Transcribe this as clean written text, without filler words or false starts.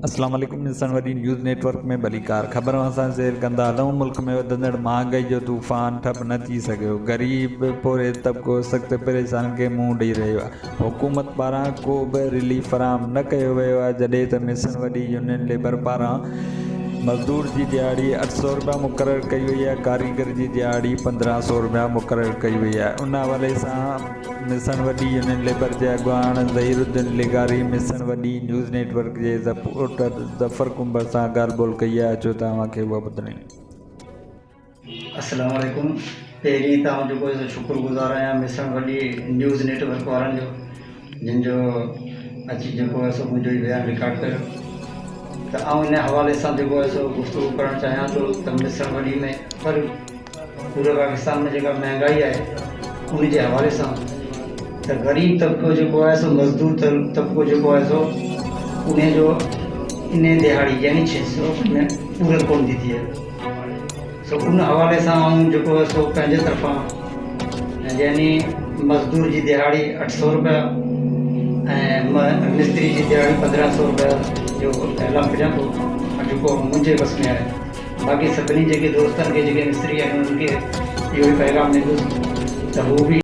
अस्सलाम वालेकुम। मिसन वडी न्यूज़ नेटवर्क में भली कार ख़बर सां शेयर कंदा हलूं। मुल्क में वधंदड़ महांगाई जो तूफ़ान ठप न थी सघियो। ग़रीब पोरे तबिको सख़्त परेशानी खे मुंहुं ॾेई रहियो आहे। हुकूमत पारां को बि रिलीफ फ़राहम न कयो वियो आहे, जॾहिं त मिसन वडी यूनियन लेबर पारां मज़दूर जी दिहाड़ी 800 रुपया मुक़ररु कई वई आहे। कारीगर जी दिहाड़ी 1500 रुपया मुक़ररु कई वई आहे। उन हवाले सां मिसन वडी यूनियन लेबर जे अॻुवान ज़हीरुद्दीन लिगारी मिसन वडी न्यूज़ नेटवर्क जे रिपोर्टर ज़फ़र कुंबर सां ॻाल्हि ॿोल कई आहे। अचो तव्हांखे उहा ॿुधणी। अस्सलाम वालेकुम। पहिरीं तव्हां जेको शुक्रगुज़ार आहियां मिसन वडी न्यूज़ नेटवर्क वारनि जो, जिन जो अची जेको आहे सो मुंहिंजो बयानु रिकॉर्ड कयो। त इन हवाले सां जेको आहे सो गुफ़्तगू करणु चाहियां थो त मिसन वडी में पर पूरे पाकिस्तान में जेका महांगाई आहे उन जे हवाले सां त ग़रीब तबिको जेको आहे सो मज़दूर तबिको जेको आहे सो उन जो इन दिहाड़ी यानी 600 में पूरे कोन थी थिए। सो उन हवाले सां जेको आहे सो पंहिंजे तरफ़ां यानी मज़दूर जी दिहाड़ी 800 रुपया ऐं मिस्त्री जी दिहाड़ी 1500 रुपया जो ऐलान कयां थो, जेको मुंहिंजे बस में आहे। बाक़ी सभिनी जेके दोस्तनि खे जेके मिस्त्री आहिनि उन्हनि खे इहो ई पैगाम ॾींदुसि त हू बि